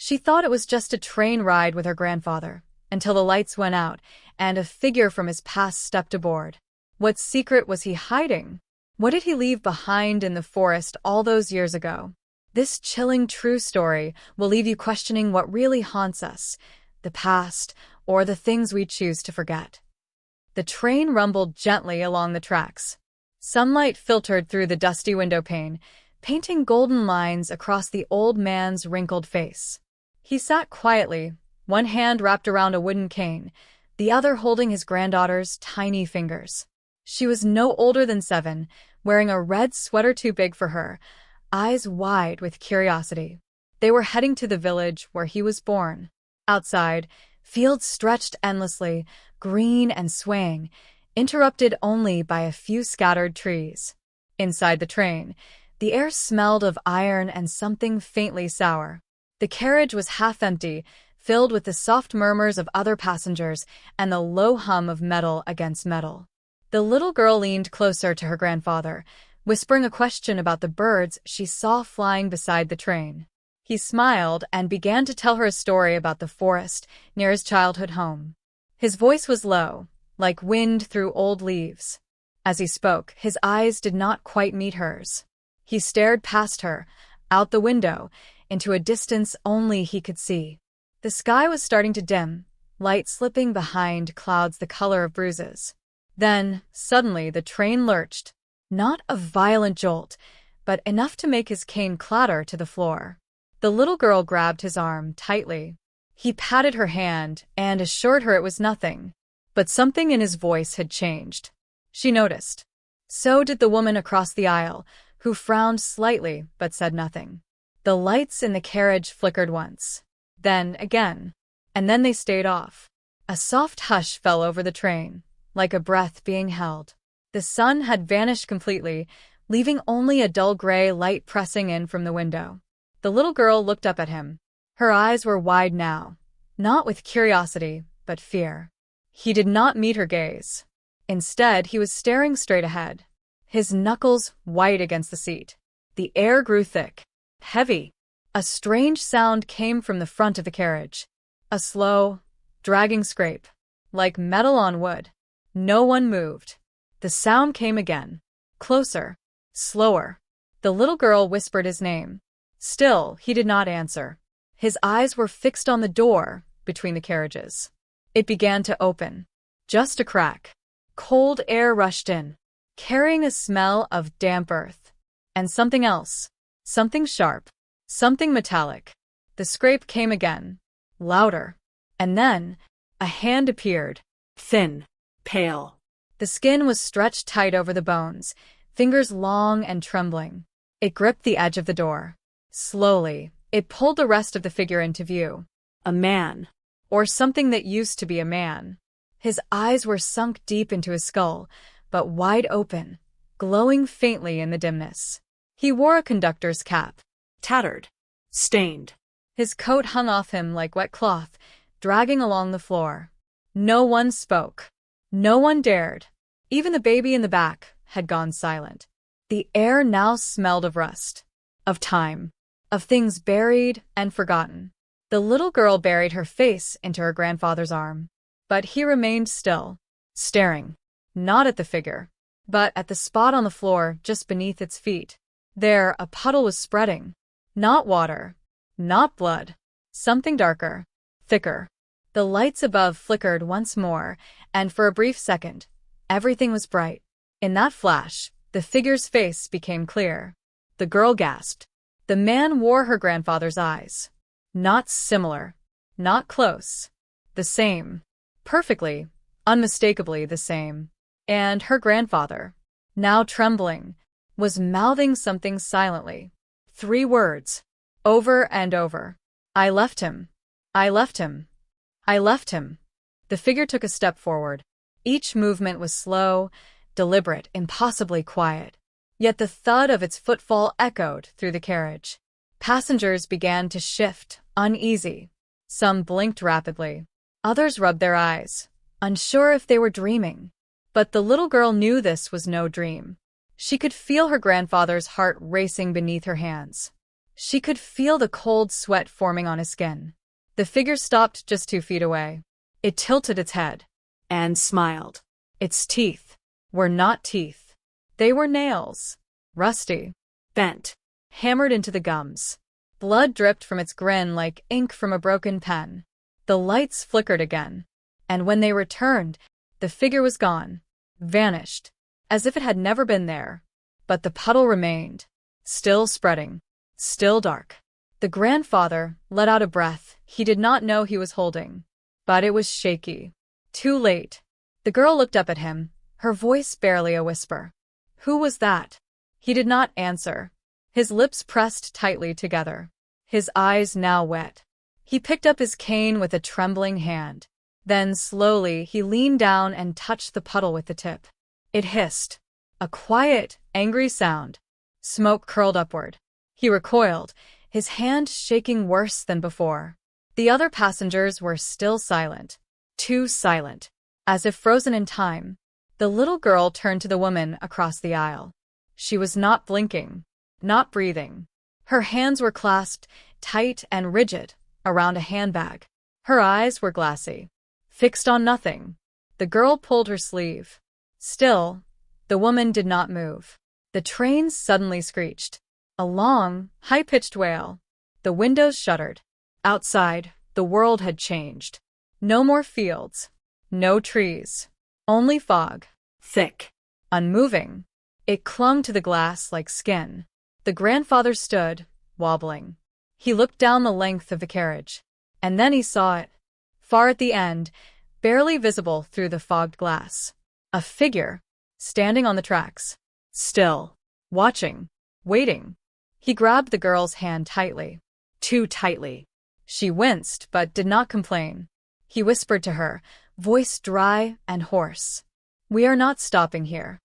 She thought it was just a train ride with her grandfather, until the lights went out and a figure from his past stepped aboard. What secret was he hiding? What did he leave behind in the forest all those years ago? This chilling true story will leave you questioning what really haunts us, the past, or the things we choose to forget. The train rumbled gently along the tracks. Sunlight filtered through the dusty window pane, painting golden lines across the old man's wrinkled face. He sat quietly, one hand wrapped around a wooden cane, the other holding his granddaughter's tiny fingers. She was no older than 7, wearing a red sweater too big for her, eyes wide with curiosity. They were heading to the village where he was born. Outside, fields stretched endlessly, green and swaying, interrupted only by a few scattered trees. Inside the train, the air smelled of iron and something faintly sour. The carriage was half empty, filled with the soft murmurs of other passengers and the low hum of metal against metal. The little girl leaned closer to her grandfather, whispering a question about the birds she saw flying beside the train. He smiled and began to tell her a story about the forest near his childhood home. His voice was low, like wind through old leaves. As he spoke, his eyes did not quite meet hers. He stared past her, out the window, into a distance only he could see. The sky was starting to dim, light slipping behind clouds the color of bruises. Then, suddenly, the train lurched. Not a violent jolt, but enough to make his cane clatter to the floor. The little girl grabbed his arm tightly. He patted her hand and assured her it was nothing. But something in his voice had changed. She noticed. So did the woman across the aisle, who frowned slightly but said nothing. The lights in the carriage flickered once. Then again. And then they stayed off. A soft hush fell over the train, like a breath being held. The sun had vanished completely, leaving only a dull gray light pressing in from the window. The little girl looked up at him. Her eyes were wide now, not with curiosity, but fear. He did not meet her gaze. Instead, he was staring straight ahead, his knuckles white against the seat. The air grew thick, heavy. A strange sound came from the front of the carriage. A slow, dragging scrape, like metal on wood. No one moved. The sound came again. Closer. Slower. The little girl whispered his name. Still, he did not answer. His eyes were fixed on the door between the carriages. It began to open. Just a crack. Cold air rushed in, carrying a smell of damp earth. And something else. Something sharp. Something metallic. The scrape came again. Louder. And then, a hand appeared. Thin. Pale. The skin was stretched tight over the bones, fingers long and trembling. It gripped the edge of the door. Slowly, it pulled the rest of the figure into view. A man. Or something that used to be a man. His eyes were sunk deep into his skull, but wide open, glowing faintly in the dimness. He wore a conductor's cap. Tattered. Stained. His coat hung off him like wet cloth, dragging along the floor. No one spoke. No one dared. Even the baby in the back had gone silent. The air now smelled of rust, of time, of things buried and forgotten. The little girl buried her face into her grandfather's arm. But he remained still, staring, not at the figure, but at the spot on the floor just beneath its feet. There, a puddle was spreading. Not water, not blood, something darker, thicker. The lights above flickered once more, and for a brief second, everything was bright. In that flash, the figure's face became clear. The girl gasped. The man wore her grandfather's eyes. Not similar, not close. The same. Perfectly, unmistakably the same. And her grandfather, now trembling, was mouthing something silently. 3 words, over and over. I left him. I left him. I left him. The figure took a step forward. Each movement was slow, deliberate, impossibly quiet. Yet the thud of its footfall echoed through the carriage. Passengers began to shift, uneasy. Some blinked rapidly. Others rubbed their eyes, unsure if they were dreaming. But the little girl knew this was no dream. She could feel her grandfather's heart racing beneath her hands. She could feel the cold sweat forming on his skin. The figure stopped just 2 feet away. It tilted its head and smiled. Its teeth were not teeth. They were nails. Rusty, bent, hammered into the gums. Blood dripped from its grin like ink from a broken pen. The lights flickered again. And when they returned, the figure was gone, vanished, as if it had never been there. But the puddle remained, still spreading, still dark. The grandfather let out a breath he did not know he was holding. But it was shaky. Too late. The girl looked up at him, her voice barely a whisper. Who was that? He did not answer. His lips pressed tightly together. His eyes now wet. He picked up his cane with a trembling hand. Then slowly he leaned down and touched the puddle with the tip. It hissed. A quiet, angry sound. Smoke curled upward. He recoiled, his hand shaking worse than before. The other passengers were still silent. Too silent. As if frozen in time. The little girl turned to the woman across the aisle. She was not blinking, not breathing. Her hands were clasped, tight and rigid, around a handbag. Her eyes were glassy, fixed on nothing. The girl pulled her sleeve. Still, the woman did not move. The train suddenly screeched. A long, high-pitched wail. The windows shuddered. Outside, the world had changed. No more fields. No trees. Only fog. Thick. Unmoving. It clung to the glass like skin. The grandfather stood, wobbling. He looked down the length of the carriage. And then he saw it. Far at the end, barely visible through the fogged glass. A figure, standing on the tracks. Still. Watching. Waiting. He grabbed the girl's hand tightly. Too tightly. She winced, but did not complain. He whispered to her, voice dry and hoarse. We are not stopping here.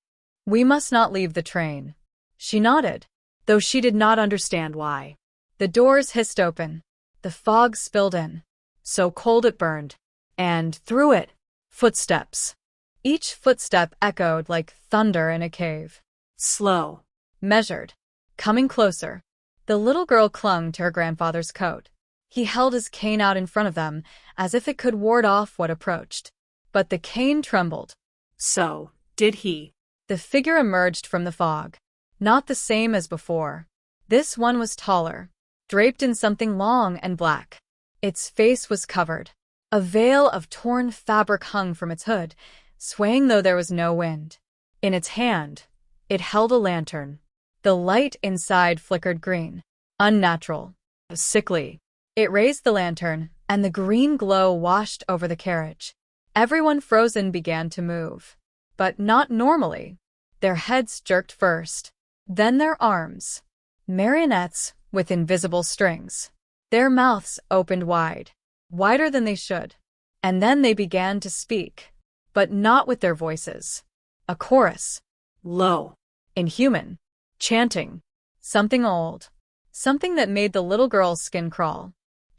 We must not leave the train. She nodded, though she did not understand why. The doors hissed open. The fog spilled in, so cold it burned. And through it, footsteps. Each footstep echoed like thunder in a cave. Slow. Measured. Coming closer. The little girl clung to her grandfather's coat. He held his cane out in front of them, as if it could ward off what approached. But the cane trembled. So, did he. The figure emerged from the fog. Not the same as before. This one was taller, draped in something long and black. Its face was covered. A veil of torn fabric hung from its hood, swaying though there was no wind. In its hand, it held a lantern. The light inside flickered green. Unnatural. Sickly. It raised the lantern, and the green glow washed over the carriage. Everyone frozen began to move. But not normally. Their heads jerked first. Then their arms. Marionettes with invisible strings. Their mouths opened wide. Wider than they should. And then they began to speak. But not with their voices. A chorus. Low. Inhuman. Chanting. Something old. Something that made the little girl's skin crawl.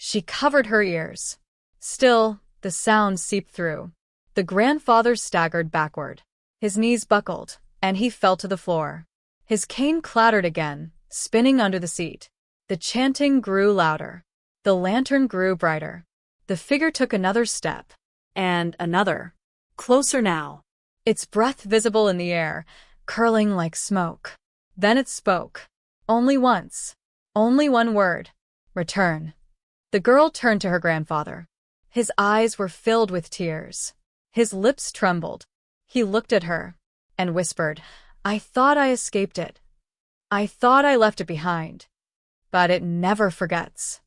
She covered her ears. Still, the sound seeped through. The grandfather staggered backward. His knees buckled, and he fell to the floor. His cane clattered again, spinning under the seat. The chanting grew louder. The lantern grew brighter. The figure took another step. And another. Closer now. Its breath visible in the air, curling like smoke. Then it spoke. Only once. Only one word. Return. The girl turned to her grandfather. His eyes were filled with tears. His lips trembled. He looked at her and whispered, I thought I escaped it. I thought I left it behind. But it never forgets.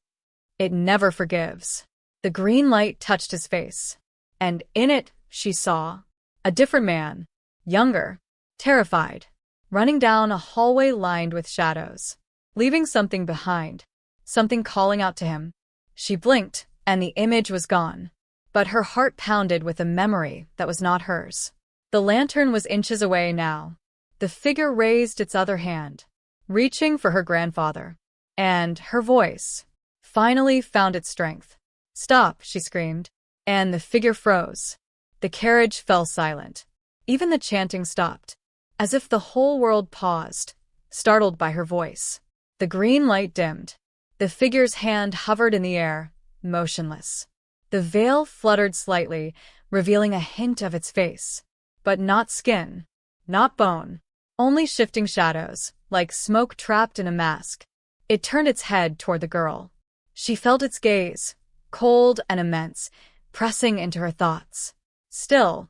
It never forgives. The green light touched his face, and in it she saw a different man, younger, terrified, running down a hallway lined with shadows, leaving something behind, something calling out to him. She blinked, and the image was gone. But her heart pounded with a memory that was not hers. The lantern was inches away now. The figure raised its other hand, reaching for her grandfather. And her voice finally found its strength. Stop, she screamed. And the figure froze. The carriage fell silent. Even the chanting stopped, as if the whole world paused, startled by her voice. The green light dimmed. The figure's hand hovered in the air, motionless. The veil fluttered slightly, revealing a hint of its face. But not skin, not bone, only shifting shadows, like smoke trapped in a mask. It turned its head toward the girl. She felt its gaze, cold and immense, pressing into her thoughts. Still,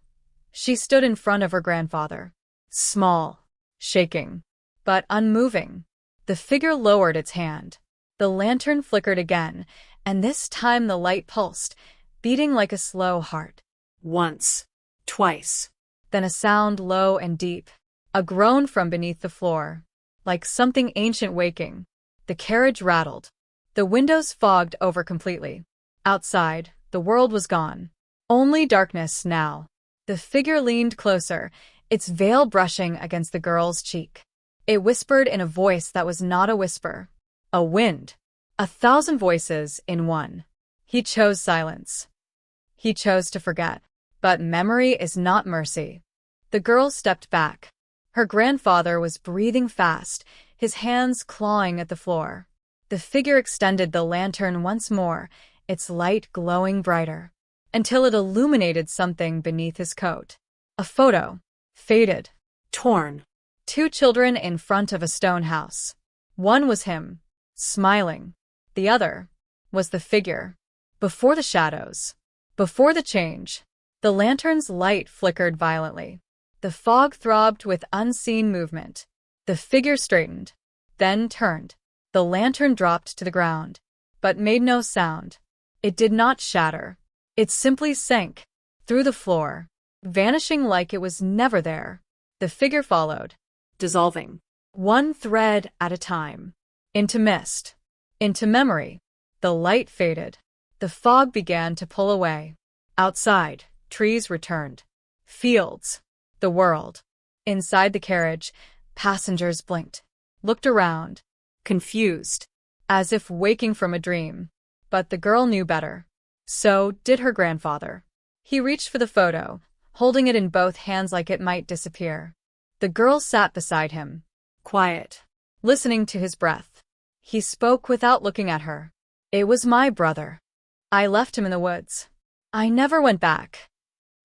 she stood in front of her grandfather. Small, shaking, but unmoving. The figure lowered its hand. The lantern flickered again, and this time the light pulsed, beating like a slow heart. Once, twice. Then a sound low and deep, a groan from beneath the floor, like something ancient waking. The carriage rattled. The windows fogged over completely. Outside, the world was gone. Only darkness now. The figure leaned closer, its veil brushing against the girl's cheek. It whispered in a voice that was not a whisper. A wind. 1,000 voices in one. He chose silence. He chose to forget. But memory is not mercy. The girl stepped back. Her grandfather was breathing fast, his hands clawing at the floor. The figure extended the lantern once more, its light glowing brighter, until it illuminated something beneath his coat. A photo. Faded. Torn. 2 children in front of a stone house. One was him, smiling. The other was the figure. Before the shadows. Before the change. The lantern's light flickered violently. The fog throbbed with unseen movement. The figure straightened, then turned. The lantern dropped to the ground, but made no sound. It did not shatter. It simply sank through the floor, vanishing like it was never there. The figure followed, dissolving, one thread at a time, into mist, into memory. The light faded. The fog began to pull away. Outside, trees returned. Fields. The world. Inside the carriage, passengers blinked, looked around, confused, as if waking from a dream. But the girl knew better. So did her grandfather. He reached for the photo, holding it in both hands like it might disappear. The girl sat beside him, quiet, listening to his breath. He spoke without looking at her. It was my brother. I left him in the woods. I never went back.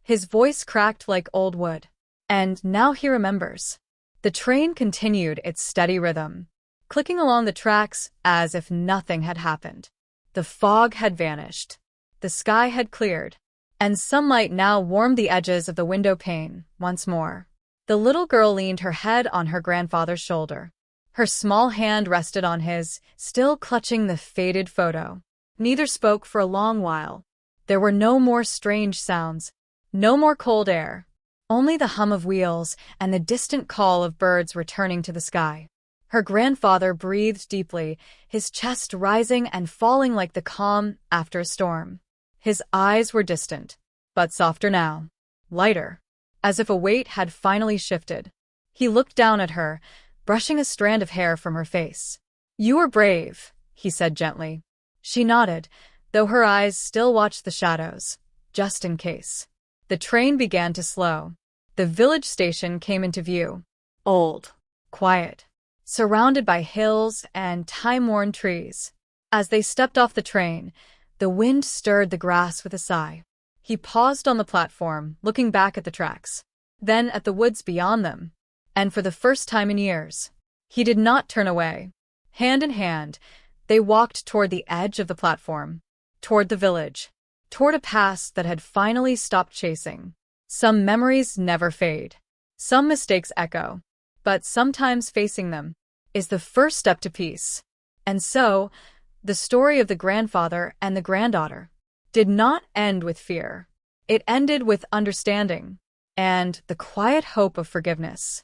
His voice cracked like old wood. And now he remembers. The train continued its steady rhythm, clicking along the tracks as if nothing had happened. The fog had vanished. The sky had cleared, and sunlight now warmed the edges of the window pane once more. The little girl leaned her head on her grandfather's shoulder. Her small hand rested on his, still clutching the faded photo. Neither spoke for a long while. There were no more strange sounds, no more cold air, only the hum of wheels and the distant call of birds returning to the sky. Her grandfather breathed deeply, his chest rising and falling like the calm after a storm. His eyes were distant, but softer now, lighter, as if a weight had finally shifted. He looked down at her, brushing a strand of hair from her face. "You were brave," he said gently. She nodded, though her eyes still watched the shadows, just in case. The train began to slow. The village station came into view. Old, quiet, surrounded by hills and time-worn trees. As they stepped off the train, the wind stirred the grass with a sigh. He paused on the platform, looking back at the tracks, then at the woods beyond them. And for the first time in years, he did not turn away. Hand in hand, they walked toward the edge of the platform, toward the village, toward a past that had finally stopped chasing. Some memories never fade. Some mistakes echo. But sometimes facing them is the first step to peace. And so, the story of the grandfather and the granddaughter did not end with fear. It ended with understanding and the quiet hope of forgiveness.